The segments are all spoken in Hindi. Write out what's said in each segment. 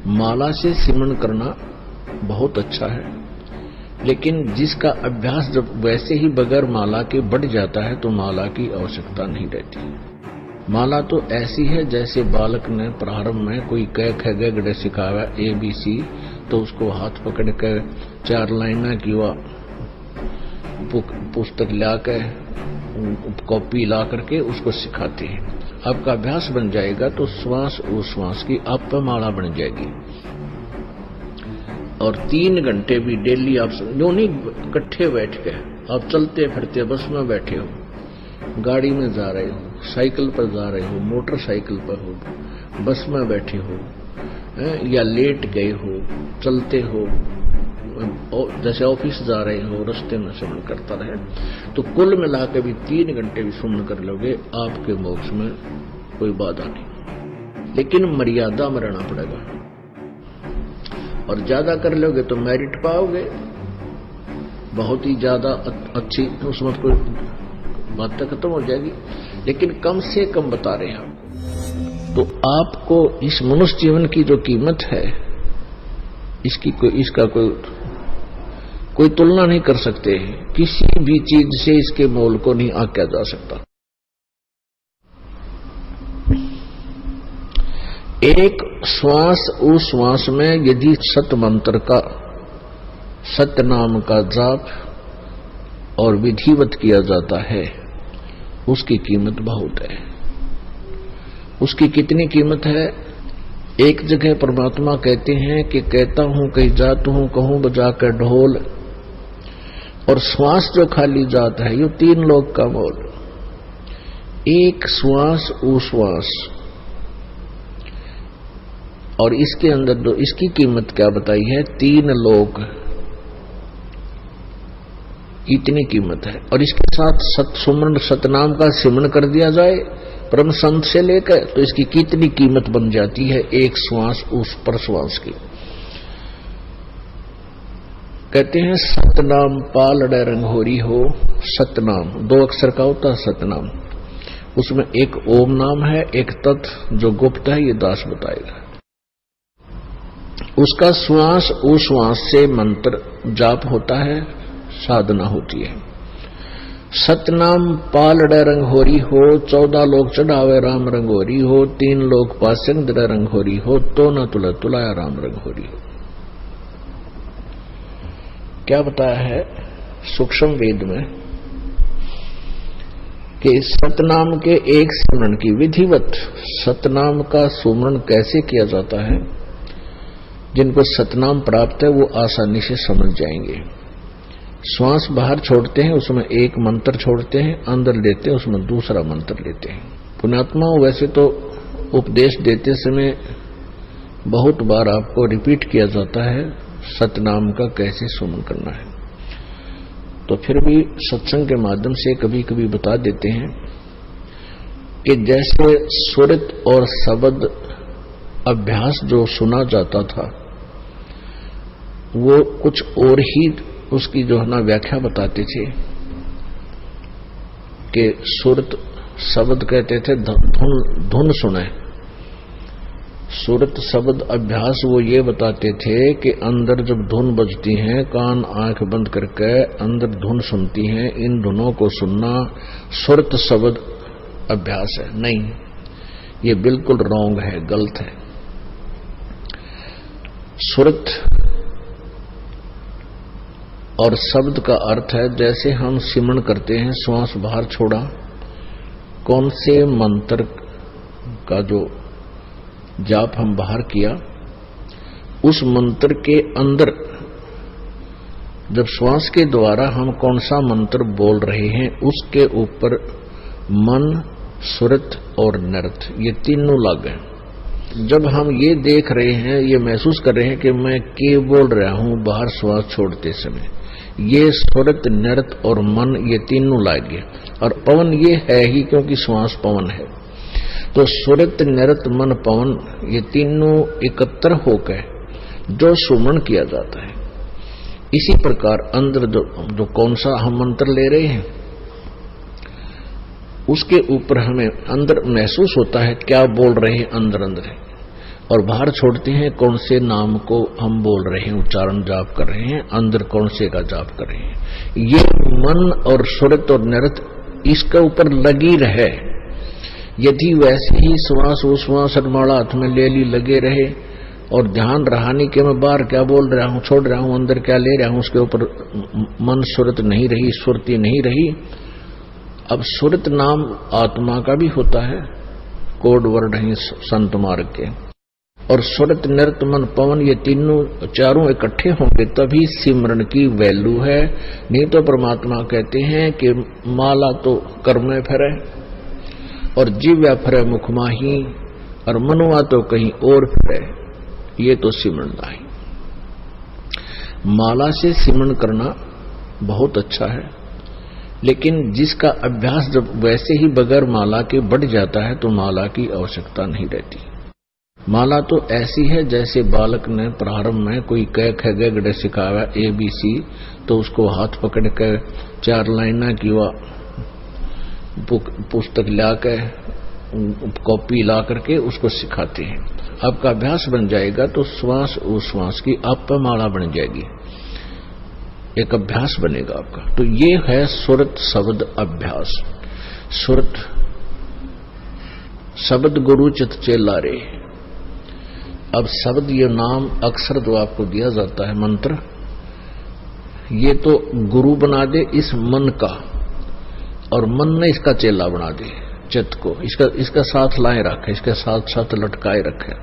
माला से सिमरन करना बहुत अच्छा है, लेकिन जिसका अभ्यास जब वैसे ही बगैर माला के बढ़ जाता है तो माला की आवश्यकता नहीं रहती। माला तो ऐसी है जैसे बालक ने प्रारंभ में कोई क ख ग घ सिखाया ABC, तो उसको हाथ पकड़ कर 4 लाइना की वह पुस्तक लाकर कॉपी ला करके उसको सिखाते हैं। आपका अभ्यास बन जाएगा तो श्वास उश्वास की आप पर माला बन जाएगी। और 3 घंटे भी डेली आप जो नहीं इकट्ठे बैठ के आप चलते फिरते बस में बैठे हो, गाड़ी में जा रहे हो, साइकिल पर जा रहे हो, मोटरसाइकिल पर हो, बस में बैठे हो या लेट गए हो, चलते हो, जैसे ऑफिस जा रहे हो, रास्ते में श्रवण करता रहे, तो कुल मिला के भी 3 घंटे भी श्रवण कर लोगे, आपके मोक्ष में कोई बाधा नहीं। लेकिन मर्यादा में रहना पड़ेगा, और ज्यादा कर लोगे तो मेरिट पाओगे, बहुत ही ज्यादा अच्छी, उसमें कोई बात तो खत्म हो जाएगी। लेकिन कम से कम बता रहे हैं आप, तो आपको इस मनुष्य जीवन की जो कीमत है इसका कोई तुलना नहीं कर सकते। किसी भी चीज से इसके मोल को नहीं आंका जा सकता। एक श्वास उस श्वास में यदि सत मंत्र का, सत्य नाम का जाप और विधिवत किया जाता है, उसकी कीमत बहुत है। उसकी कितनी कीमत है? एक जगह परमात्मा कहते हैं कि कहता हूं कहीं जात हूं, कहूं बजाकर ढोल, और श्वास जो खाली जाता है, ये 3 लोक का मोल। एक श्वास उश्वास, और इसके अंदर जो इसकी कीमत क्या बताई है, 3 लोक, इतनी कीमत है। और इसके साथ सत्सुमरण सतनाम का सिमरन कर दिया जाए परम संत से लेकर, तो इसकी कितनी कीमत बन जाती है एक श्वास उस पर श्वास की। कहते हैं सतनाम पालड़े रंगोरी हो, सतनाम 2 अक्षर का होता है सतनाम, उसमें एक ओम नाम है, एक तत् जो गुप्त है, ये दास बताएगा। उसका श्वास उश्वास से मंत्र जाप होता है, साधना होती है। सतनाम पालड़े रंगोरी हो, 14 लोग चढ़ावे राम रंगोरी हो, 3 लोग पासंग रंगोरी हो, तो न तुला तुलाया राम रंगोरी हो। क्या बताया है सूक्ष्म वेद में कि सतनाम के एक स्मरण की विधिवत, सतनाम का सुमरण कैसे किया जाता है, जिनको सतनाम प्राप्त है वो आसानी से समझ जाएंगे। श्वास बाहर छोड़ते हैं, उसमें एक मंत्र छोड़ते हैं, अंदर लेते हैं, उसमें दूसरा मंत्र लेते हैं। पुण्यात्मा वैसे तो उपदेश देते समय बहुत बार आपको रिपीट किया जाता है सतनाम का कैसे सुमन करना है, तो फिर भी सत्संग के माध्यम से कभी कभी बता देते हैं कि जैसे सुरत और शब्द अभ्यास जो सुना जाता था, वो कुछ और ही उसकी जो है ना व्याख्या बताते थे कि सुरत शब्द कहते थे धुन सुने। सुरत शब्द अभ्यास वो ये बताते थे कि अंदर जब धुन बजती है, कान आंख बंद करके अंदर धुन सुनती हैं, इन धुनों को सुनना सुरत शब्द अभ्यास है। नहीं, ये बिल्कुल रॉन्ग है, गलत है। सुरत और शब्द का अर्थ है जैसे हम सिमरन करते हैं, श्वास बाहर छोड़ा, कौन से मंत्र का जो जाप हम बाहर किया, उस मंत्र के अंदर जब श्वास के द्वारा हम कौन सा मंत्र बोल रहे हैं, उसके ऊपर मन, सुरत और नर्थ, ये तीनों लग हैं। जब हम ये देख रहे हैं, ये महसूस कर रहे हैं कि मैं के बोल रहा हूं बाहर श्वास छोड़ते समय, ये सुरत, नर्त और मन, ये तीनों लागे। और पवन ये है ही क्योंकि श्वास पवन है, तो सुरत, नर्त, मन, पवन, ये तीनों एकत्र होकर जो सुमरण किया जाता है। इसी प्रकार अंदर जो कौन सा हम मंत्र ले रहे हैं, उसके ऊपर हमें अंदर महसूस होता है क्या बोल रहे हैं अंदर अंदर है, और बाहर छोड़ते हैं कौन से नाम को हम बोल रहे हैं, उच्चारण जाप कर रहे हैं, अंदर कौन से का जाप कर रहे हैं। ये मन और सुरत और नृत इसके ऊपर लगी रहे। यदि वैसे ही श्वास उश्वास माला हाथ में ले ली लगे रहे और ध्यान रहानी के मैं बाहर क्या बोल रहा हूं, छोड़ रहा हूं, अंदर क्या ले रहा हूं, उसके ऊपर मन सुरत नहीं रही, सुरती नहीं रही। अब सुरत नाम आत्मा का भी होता है, कोड वर्ड है संत मार्ग के। और सुरत नृत मन पवन ये तीनों चारों इकट्ठे होंगे तभी सिमरन की वैल्यू है। नहीं तो परमात्मा कहते हैं कि माला तो कर में फिरे और जीव्या फिरे मुख माही और मनुआ तो कहीं और फिरे, ये तो सिमरन नहीं। माला से सिमरन करना बहुत अच्छा है, लेकिन जिसका अभ्यास जब वैसे ही बगैर माला के बढ़ जाता है तो माला की आवश्यकता नहीं रहती। माला तो ऐसी है जैसे बालक ने प्रारंभ में कोई क ख ग घ सिखाया ABC, तो उसको हाथ पकड़ कर 4 लाइना की वह पुस्तक लाकर कॉपी ला करके उसको सिखाते हैं। आपका अभ्यास बन जाएगा तो श्वास उश्वास की आप पर माला बन जाएगी, एक अभ्यास बनेगा आपका। तो ये है सुरत शब्द अभ्यास। सुरत शब्द गुरु चित चेला रे। अब शब्द ये नाम अक्षर जो आपको दिया जाता है मंत्र, ये तो गुरु बना दे इस मन का, और मन ने इसका चेला बना दे चित्त को, इसका साथ लाए रखे, इसके साथ साथ लटकाए रखे।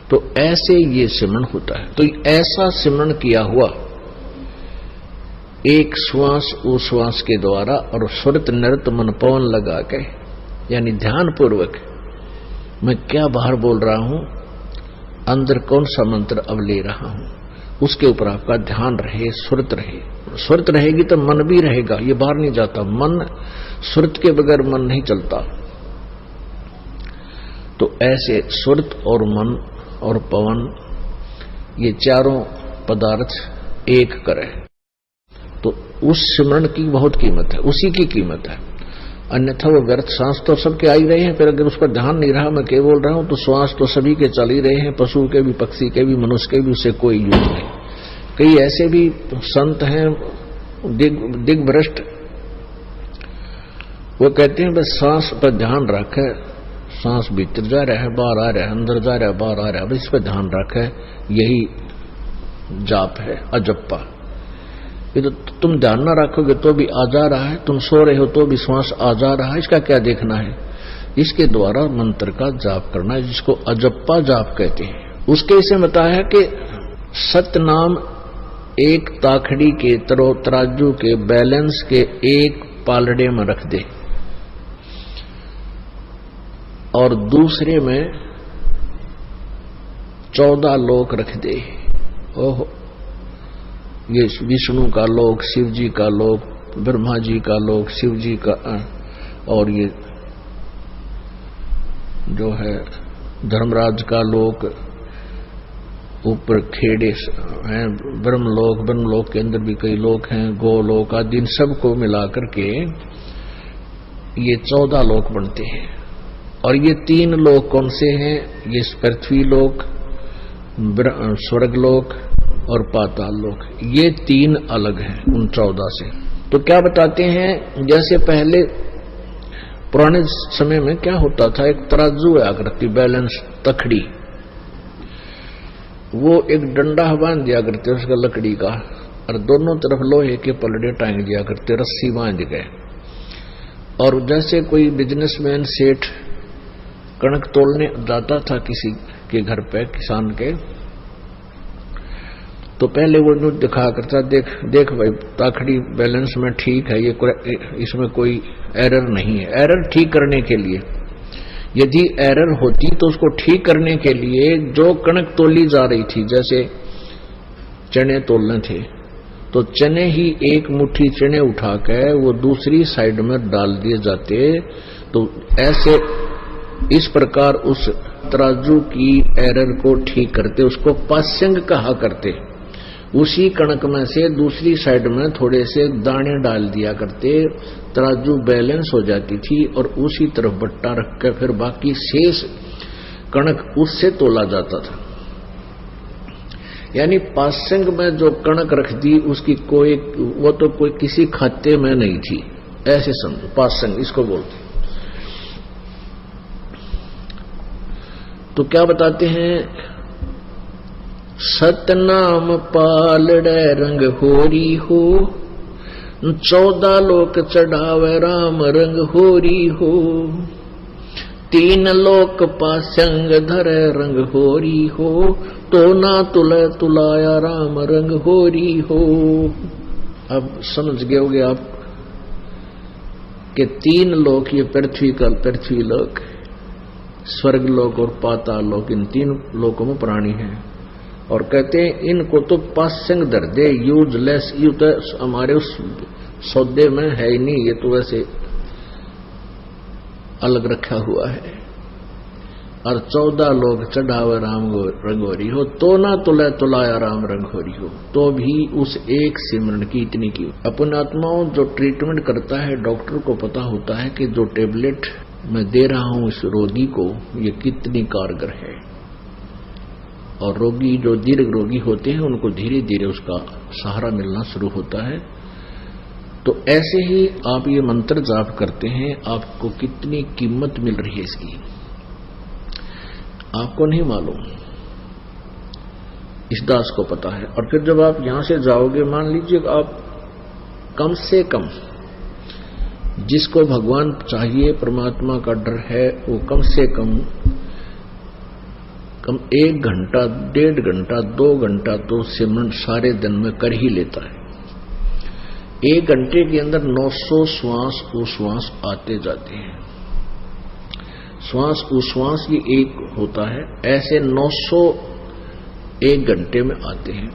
तो ऐसे ये सिमरन होता है। तो ऐसा सिमरन किया हुआ एक श्वास उश्वास के द्वारा और सुरत नृत मन पवन लगा के, यानी ध्यान पूर्वक मैं क्या बाहर बोल रहा हूं, अंदर कौन सा मंत्र अब ले रहा हूं, उसके ऊपर आपका ध्यान रहे, सुरत रहे। सुरत रहेगी तो मन भी रहेगा, ये बाहर नहीं जाता। मन सुरत के बगैर मन नहीं चलता। तो ऐसे सुरत और मन और पवन ये चारों पदार्थ एक करे तो उस सिमरन की बहुत कीमत है, उसी की कीमत है। अन्यथा वो व्यर्थ। सांस तो सबके आ ही रहे हैं, फिर अगर उस पर ध्यान नहीं रहा, मैं क्या बोल रहा हूं, तो श्वास तो सभी के चल ही रहे हैं, पशु के भी, पक्षी के भी, मनुष्य के भी, उससे कोई यूज नहीं। कई ऐसे भी संत हैं दिग्भ्रष्ट, वो कहते हैं बस सांस पर ध्यान रखे, सांस भीतर जा रहा है बाहर आ रहा है, अंदर जा रहा है बाहर आ रहा है, बस इस पर ध्यान रखे, यही जाप है अजप्पा। ये तो तुम ध्यान ना रखोगे तो भी आ जा रहा है, तुम सो रहे हो तो भी श्वास आ जा रहा है, इसका क्या देखना है। इसके द्वारा मंत्र का जाप करना है, जिसको अजप्पा जाप कहते हैं। उसके इसे बताया है कि सतनाम एक ताखड़ी के तराजू के बैलेंस के एक पालड़े में रख दे और दूसरे में 14 लोक रख दे। ओहो, ये विष्णु का लोक, शिव जी का लोक, ब्रह्मा जी का लोक, शिव जी का, और ये जो है धर्मराज का लोक, ऊपर खेड़े हैं ब्रह्मलोक के अंदर भी कई लोक हैं, गोलोक आदि, इन सबको मिलाकर के ये 14 लोक बनते हैं। और ये 3 लोक कौन से हैं, ये पृथ्वी लोक, स्वर्ग लोक और पाताल लोक, ये 3 अलग हैं उन 14 से। तो क्या बताते हैं, जैसे पहले पुराने समय में क्या होता था, एक तराजू आकृति बैलेंस तखड़ी, वो एक डंडा बांध दिया करते उसका लकड़ी का, और दोनों तरफ लोहे के पलड़े टांग दिया करते, रस्सी बांध गए। और जैसे कोई बिजनेसमैन सेठ कणक तोड़ने जाता था किसी के घर पे, किसान के, तो पहले वो न्यूज दिखा करता, देख भाई ताखड़ी बैलेंस में ठीक है, ये इसमें कोई एरर नहीं है। एरर ठीक करने के लिए, यदि एरर होती तो उसको ठीक करने के लिए जो कणक तोली जा रही थी, जैसे चने तोलने थे, तो चने ही एक मुट्ठी चने उठाकर वो दूसरी साइड में डाल दिए जाते। तो ऐसे इस प्रकार उस तराजू की एरर को ठीक करते, उसको पास्यंग कहा करते। उसी कणक में से दूसरी साइड में थोड़े से दाने डाल दिया करते, तराजू बैलेंस हो जाती थी, और उसी तरफ बट्टा रखकर फिर बाकी शेष कणक उससे तोला जाता था। यानी पासंग में जो कणक रख दी उसकी कोई वो तो कोई किसी खाते में नहीं थी, ऐसे समझो पासंग इसको बोलते। तो क्या बताते हैं, सतनाम पालड़े रंग होरी हो, 14 लोक चढ़ावे राम रंग होरी हो, 3 लोक पासंग धरे रंग होरी हो, तो ना तुले तुलाया राम रंग होरी हो। अब समझ गए होगे आप कि 3 लोक, ये पृथ्वी लोक, स्वर्ग लोक और पाताल लोक, इन 3 लोकों में प्राणी हैं। और कहते हैं इनको तो पासंग धर दे, यूजलेस, यू तो हमारे उस सौदे में है ही नहीं, ये तो वैसे अलग रखा हुआ है। और 14 लोग चढ़ावे राम रंगोरी हो, तो ना तुले तुलाया राम रंगोरी हो, तो भी उस एक सिमरन की इतनी की। अपने आत्माओं जो ट्रीटमेंट करता है, डॉक्टर को पता होता है कि जो टेबलेट मैं दे रहा हूं इस रोगी को ये कितनी कारगर है। और रोगी जो दीर्घ रोगी होते हैं उनको धीरे धीरे उसका सहारा मिलना शुरू होता है। तो ऐसे ही आप ये मंत्र जाप करते हैं, आपको कितनी कीमत मिल रही है इसकी आपको नहीं मालूम, इस दास को पता है। और फिर जब आप यहां से जाओगे, मान लीजिए आप कम से कम जिसको भगवान चाहिए, परमात्मा का डर है, वो कम से कम 1 घंटा, 1.5 घंटा, 2 घंटा तो सिमरन सारे दिन में कर ही लेता है। 1 घंटे के अंदर 900 श्वास उश्वास आते जाते हैं। श्वास उश्वास ये एक होता है, ऐसे 900 1 घंटे में आते हैं।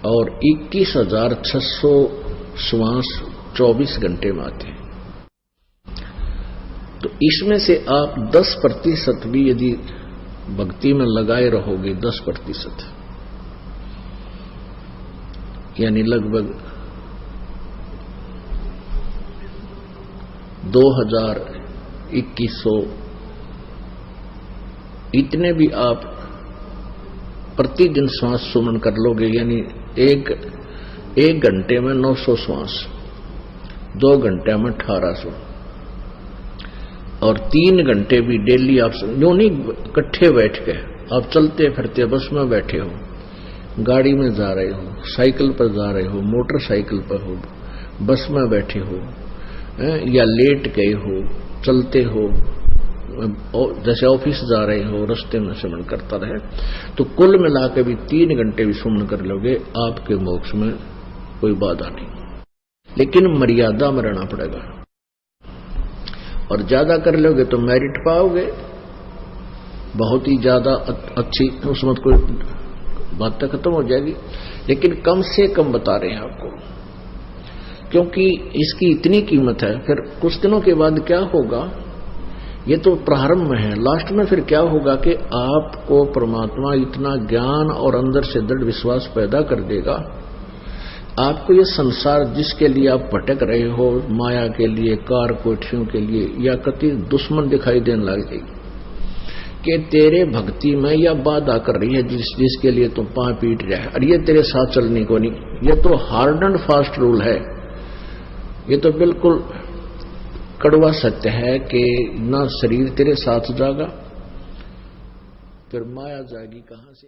और 21,600 श्वास 24 घंटे में आते हैं। तो इसमें से आप 10% भी यदि भक्ति में लगाए रहोगे, 10%, यानी लगभग 2,000-2,100 इतने भी आप प्रतिदिन श्वास सुमन कर लोगे, यानी एक घंटे में 900 श्वास, 2 घंटे में 1800, और 3 घंटे भी डेली आप यूं नहीं इकट्ठे बैठ के, आप चलते फिरते बस में बैठे हो, गाड़ी में जा रहे हो, साइकिल पर जा रहे हो, मोटरसाइकिल पर हो, बस में बैठे हो, या लेट गए हो, चलते हो, जैसे ऑफिस जा रहे हो, रास्ते में सुमन करता रहे, तो कुल मिला के भी 3 घंटे भी सुमन कर लोगे, आपके मोक्ष में कोई बाधा नहीं। लेकिन मर्यादा में रहना पड़ेगा, और ज्यादा कर लोगे तो मेरिट पाओगे, बहुत ही ज्यादा अच्छी, उसमें कोई बात तो खत्म हो जाएगी। लेकिन कम से कम बता रहे हैं आपको, क्योंकि इसकी इतनी कीमत है। फिर कुछ दिनों के बाद क्या होगा, ये तो प्रारंभ में है, लास्ट में फिर क्या होगा कि आपको परमात्मा इतना ज्ञान और अंदर से दृढ़ विश्वास पैदा कर देगा, आपको ये संसार जिसके लिए आप भटक रहे हो, माया के लिए, कार कोठियों के लिए, या कति दुश्मन दिखाई देने लग जाएगी कि तेरे भक्ति में यह बाधा कर रही है, जिसके लिए तुम पांव पीट रहा है, और ये तेरे साथ चलने को नहीं। ये तो हार्ड एंड फास्ट रूल है, ये तो बिल्कुल कड़वा सत्य है कि ना शरीर तेरे साथ जाएगा, फिर माया जाएगी कहां से।